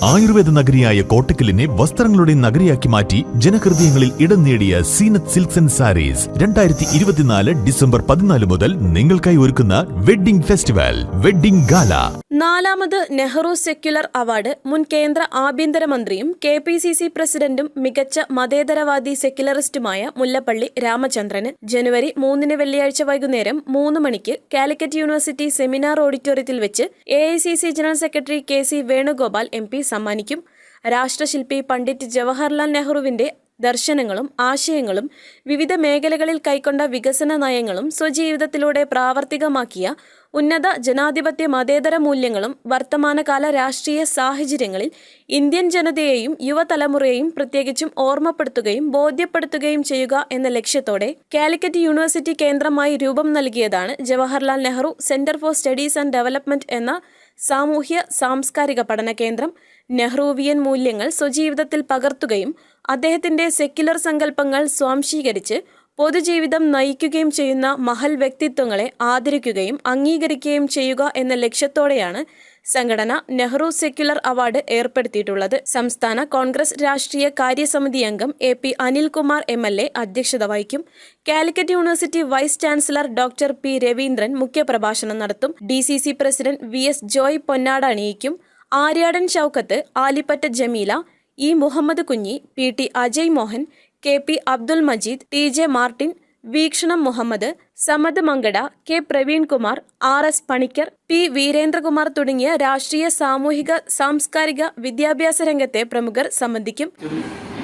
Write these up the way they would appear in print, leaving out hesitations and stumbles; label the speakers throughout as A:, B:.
A: ആയുർവേദ നഗരിയായ കോട്ടക്കലിനെ വസ്ത്രങ്ങളുടെ നഗരിയാക്കി മാറ്റി ജനഹൃദയങ്ങളിൽ ഇടം നേടിയ Zeenath silks and sarees 2024 December 14 മുതൽ നിങ്ങൾക്കായി ഒരുക്കുന്ന വെഡ്ഡിംഗ് ഫെസ്റ്റിവൽ വെഡ്ഡിംഗ് ഗാല.
B: 4ാമത് നെഹ്റു സെക്യുലർ അവാർഡ് മുൻ കേന്ദ്ര ആഭ്യന്തരമന്ത്രിയും KPCC പ്രസിഡന്റും മികച്ച മതേതരവാദി സെക്യുലറിസ്റ്റുമായ മുല്ലപ്പള്ളി രാമചന്ദ്രന് ജനുവരി 3 വെള്ളിയാഴ്ച വൈകുന്നേരം 3 മണിക്ക് കാലിക്കറ്റ് യൂണിവേഴ്സിറ്റി സെമിനാർ ഓഡിറ്റോറിയത്തിൽ വെച്ച് AICC general secretary KC Venugopal MP സമ്മാനിക്കും. രാഷ്ട്രശില്പി പണ്ഡിറ്റ് ജവഹർലാൽ നെഹ്റുവിന്റെ ദർശനങ്ങളും ആശയങ്ങളും വിവിധ മേഖലകളിൽ കൈക്കൊണ്ട വികസന നയങ്ങളും സ്വജീവിതത്തിലൂടെ പ്രാവർത്തികമാക്കിയ ഉന്നത ജനാധിപത്യ മതേതര മൂല്യങ്ങളും വർത്തമാനകാല രാഷ്ട്രീയ സാഹചര്യങ്ങളിൽ ഇന്ത്യൻ ജനതയെയും യുവതലമുറയെയും പ്രത്യേകിച്ചും ഓർമ്മപ്പെടുത്തുകയും ബോധ്യപ്പെടുത്തുകയും ചെയ്യുക എന്ന ലക്ഷ്യത്തോടെ കാലിക്കറ്റ് യൂണിവേഴ്സിറ്റി കേന്ദ്രമായി രൂപം നൽകിയതാണ് Jawaharlal Nehru centre for studies and development എന്ന സാമൂഹ്യ സാംസ്കാരിക പഠന കേന്ദ്രം. നെഹ്റുവിയൻ മൂല്യങ്ങൾ സ്വജീവിതത്തിൽ പകർത്തുകയും അദ്ദേഹത്തിന്റെ സെക്യുലർ സങ്കല്പങ്ങൾ സ്വാംശീകരിച്ച് പൊതുജീവിതം നയിക്കുകയും ചെയ്യുന്ന മഹൽ വ്യക്തിത്വങ്ങളെ ആദരിക്കുകയും അംഗീകരിക്കുകയും ചെയ്യുക എന്ന ലക്ഷ്യത്തോടെയാണ് സംഘടന നെഹ്റു സെക്യുലർ അവാർഡ് ഏർപ്പെടുത്തിയിട്ടുള്ളത്. സംസ്ഥാന കോൺഗ്രസ് രാഷ്ട്രീയ കാര്യസമിതി അംഗം AP അനിൽകുമാർ MLA അധ്യക്ഷത വഹിക്കും. Calicut university vice chancellor doctor P Raveendran മുഖ്യപ്രഭാഷണം നടത്തും. DCC പ്രസിഡന്റ് VS ജോയ് പൊന്നാട അണിയിക്കും. Aryadan Shoukath, Alipatta Jameela, E Muhammad Kunhi, PT Ajay Mohan, KP Abdul Majeed, TJ Martin, Veekshanam Muhammad, Samad Mankada, K Praveenkumar, RS Panicker, P Veerendrakumar തുടങ്ങിയ രാഷ്ട്രീയ സാമൂഹിക സാംസ്കാരിക വിദ്യാഭ്യാസ രംഗത്തെ പ്രമുഖർ സംബന്ധിക്കും.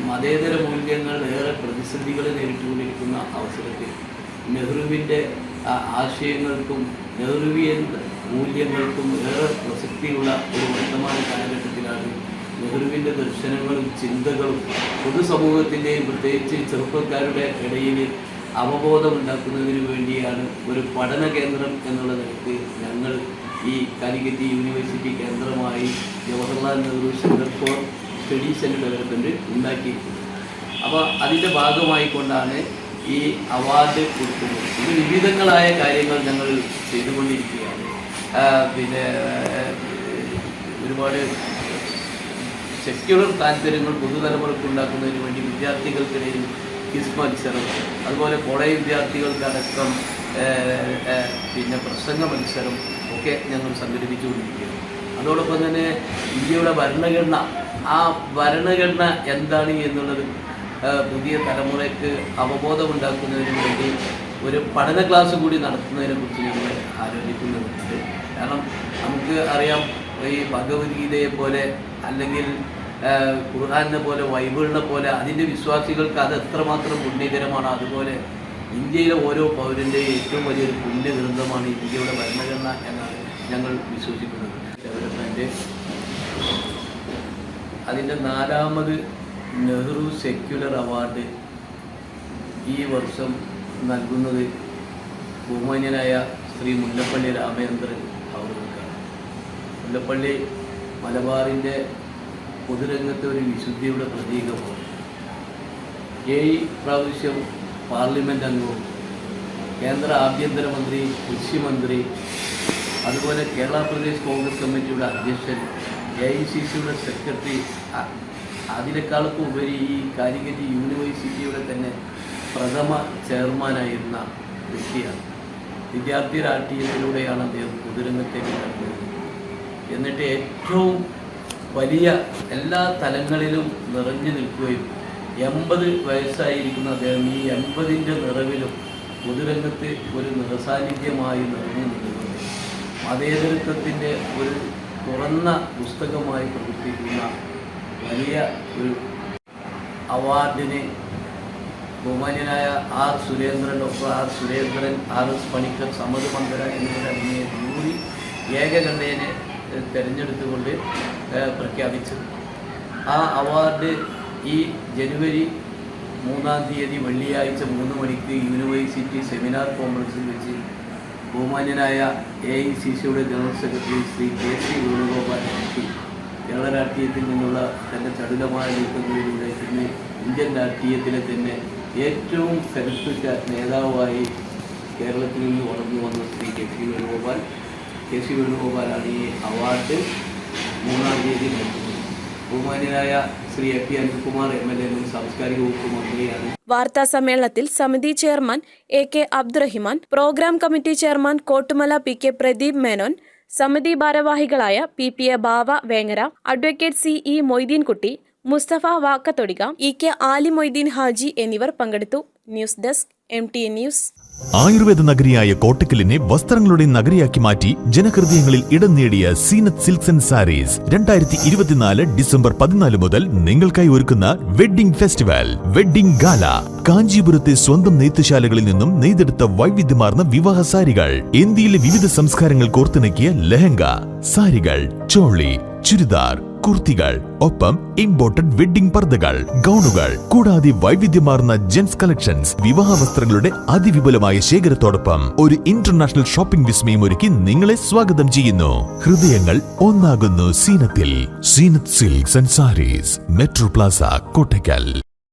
C: മതേതര മൂല്യങ്ങൾ ഏറെ പ്രതിസന്ധികൾ നേരിട്ടുകൊണ്ടിരിക്കുന്ന അവസരത്തിൽ നെഹ്റുവിൻ്റെ ആശയങ്ങൾക്കും നെഹ്റുവിയൻ മൂല്യങ്ങൾക്കും ഏറെ പ്രസക്തിയുള്ള ഒരു വർത്തമാന കാലഘട്ടത്തിലാണ് നെഹ്റുവിൻ്റെ ദർശനങ്ങളും ചിന്തകളും പൊതുസമൂഹത്തിൻ്റെയും പ്രത്യേകിച്ച് ചെറുപ്പക്കാരുടെ ഇടയിൽ അവബോധമുണ്ടാക്കുന്നതിന് വേണ്ടിയാണ് ഒരു പഠന കേന്ദ്രം എന്നുള്ള നിലയ്ക്ക് ഞങ്ങൾ ഈ കാലിക്കറ്റ് യൂണിവേഴ്സിറ്റി കേന്ദ്രമായി Jawaharlal Nehru centre for studies and development ഉണ്ടാക്കിയിരിക്കുന്നത്. അപ്പോൾ അതിൻ്റെ ഭാഗമായിക്കൊണ്ടാണ് ഈ അവാർഡ് കൊടുക്കുന്നത്. ഇത് വിവിധങ്ങളായ കാര്യങ്ങൾ ഞങ്ങൾ ചെയ്തുകൊണ്ടിരിക്കുകയാണ്. പിന്നെ ഒരുപാട് സെക്യുലർ താല്പര്യങ്ങൾ പൊതുതലമുറയ്ക്ക് ഉണ്ടാക്കുന്നതിന് വേണ്ടി വിദ്യാർത്ഥികൾക്കിടയിൽ ക്വിസ് മത്സരം, അതുപോലെ കോളേജ് വിദ്യാർത്ഥികൾക്കടക്കം പിന്നെ പ്രസംഗ മത്സരം ഒക്കെ ഞങ്ങൾ സംഘടിപ്പിച്ചുകൊണ്ടിരിക്കുകയാണ്. അതോടൊപ്പം തന്നെ ഇന്ത്യയുടെ ഭരണഘടന, ആ ഭരണഘടന എന്താണ് എന്നുള്ളത് പുതിയ തലമുറയ്ക്ക് അവബോധമുണ്ടാക്കുന്നതിന് വേണ്ടി ഒരു പഠന ക്ലാസ് കൂടി നടത്തുന്നതിനെക്കുറിച്ച് ഞങ്ങൾ ആലോചിക്കുന്നുണ്ട്. കാരണം നമുക്ക് അറിയാം, ഈ ഭഗവത്ഗീതയെ പോലെ അല്ലെങ്കിൽ ഖുർആനെ പോലെ ബൈബിളിനെ പോലെ അതിൻ്റെ വിശ്വാസികൾക്ക് അത് എത്രമാത്രം പുണ്യകരമാണ്, അതുപോലെ ഇന്ത്യയിലെ ഓരോ പൗരൻ്റെയും ഏറ്റവും വലിയൊരു പുണ്യഗ്രന്ഥമാണ് ഇന്ത്യയുടെ ഭരണഘടന എന്നാണ് ഞങ്ങൾ വിശ്വസിക്കുന്നത്. ഡെവലപ്മെൻറ്റ് അതിൻ്റെ 4ാമത് നെഹ്റു സെക്യുലർ അവാർഡ് ഈ വർഷം നൽകുന്നത് ബഹുമാന്യനായ ശ്രീ മുല്ലപ്പള്ളി രാമചന്ദ്രൻ അവർക്കാണ്. മുല്ലപ്പള്ളി മലബാറിൻ്റെ പൊതുരംഗത്തെ ഒരു വിശുദ്ധിയുടെ പ്രതീകമാണ്. 7 പ്രാവശ്യം പാർലമെൻറ്റ് അംഗവും കേന്ദ്ര ആഭ്യന്തരമന്ത്രി, കൃഷിമന്ത്രി, അതുപോലെ കേരള പ്രദേശ് കോൺഗ്രസ് കമ്മിറ്റിയുടെ അധ്യക്ഷൻ, AICCയുടെ സെക്രട്ടറി, അതിനേക്കാളൊക്കെ ഉപരി ഈ കാലിക്കറ്റ് യൂണിവേഴ്സിറ്റിയുടെ തന്നെ പ്രഥമ ചെയർമാനായിരുന്ന വ്യക്തിയാണ്. വിദ്യാർത്ഥി രാഷ്ട്രീയത്തിലൂടെയാണ് അദ്ദേഹം പൊതുരംഗത്തേക്ക് കടന്നത്. എന്നിട്ട് ഏറ്റവും വലിയ എല്ലാ തലങ്ങളിലും നിറഞ്ഞു നിൽക്കുകയും 80 വയസ്സായിരിക്കുന്ന അദ്ദേഹം ഈ 80ൻ്റെ നിറവിലും പൊതുരംഗത്ത് ഒരു നിറസാന്നിധ്യമായി നിറഞ്ഞു നിൽക്കുന്നത് മതേതരത്വത്തിൻ്റെ ഒരു തുറന്ന പുസ്തകമായി പ്രവർത്തിക്കുന്ന വലിയ ഒരു അവാർഡിന് ബഹുമാന്യനായ സുരേന്ദ്രൻ, ഡോക്ടർ സുരേന്ദ്രൻ, RS പണിക്കർ, സമദ് മങ്കട എന്നിവരടങ്ങിയ ജൂറി ഏകകണ്ഠേനെ തിരഞ്ഞെടുത്തുകൊണ്ട് പ്രഖ്യാപിച്ചത്. ആ അവാർഡ് ഈ ജനുവരി 3-ാം തീയതി വെള്ളിയാഴ്ച 3 മണിക്ക് യൂണിവേഴ്സിറ്റി സെമിനാർ കോംപ്ലക്സിൽ വെച്ച് ബഹുമാന്യനായ AICCയുടെ general secretary Shri KC Venugopal MP Kerala രാഷ്ട്രീയത്തിൽ നിന്നുള്ള തൻ്റെ ചടുലമായ നീക്കങ്ങളിലൂടെ ഇന്ന് ഇന്ത്യൻ രാഷ്ട്രീയത്തിലെ തന്നെ ഏറ്റവും കരുത്തുറ്റ നേതാവായി കേരളത്തിൽ നിന്ന് വളർന്നു വന്ന ശ്രീ KC വേണുഗോപാലാണ് ഈ അവാർഡ് 3-ാം തീയതി നൽകുന്നത്. ബഹുമാന്യനായ Shri A P Anilkumar MLA സാംസ്കാരിക വകുപ്പ് മന്ത്രിയാണ്.
B: വാർത്താ സമ്മേളനത്തിൽ സമിതി chairman AK Abdurahiman, program committee chairman Kottumala PK Pradeep Menon, സമിതി ഭാരവാഹികളായ PPA Bava Vengara, advocate CE Moideenkutty, Musthafa Vakkathodika, EK Ali Moideen Haji എന്നിവർ പങ്കെടുത്തു. News desk MTN news.
A: Ayurveda നഗരിയായ കോട്ടക്കലിനെ വസ്ത്രങ്ങളുടെ നഗരിയാക്കി മാറ്റി ജനഹൃദയങ്ങളിൽ ഇടം നേടിയ Zeenath silks and sarees 2024 December 14 മുതൽ നിങ്ങൾക്കായി ഒരുക്കുന്ന വെഡ്ഡിംഗ് ഫെസ്റ്റിവൽ, വെഡ്ഡിംഗ് ഗാല. കാഞ്ചീപുരത്തെ സ്വന്തം നെയ്ത്തുശാലകളിൽ നിന്നും നെയ്തെടുത്ത വൈവിധ്യമാർന്ന വിവാഹ സാരികൾ, ഇന്ത്യയിലെ വിവിധ സംസ്കാരങ്ങൾ കോർത്തിണക്കിയ ലെഹങ്ക, സാരികൾ, ചോളി, ചുരിദാർ, കുർത്തികൾ, ഒപ്പം ഇമ്പോർട്ടഡ് വെഡ്ഡിംഗ് പർദ്ദകൾ, ഗൗണുകൾ, കൂടാതെ വൈവിധ്യമാർന്ന ജെൻസ് കളക്ഷൻസ്, വിവാഹ വസ്ത്രങ്ങളുടെ അതിവിപുലമായ ശേഖരത്തോടൊപ്പം ഒരു ഇന്റർനാഷണൽ ഷോപ്പിംഗ് വിസ്മയം ഒരുക്കി നിങ്ങളെ സ്വാഗതം ചെയ്യുന്നു. ഹൃദയങ്ങൾ ഒന്നാകുന്നു സീനത്തിൽ. Zeenath silks and sarees, metro plaza, Kottakkal.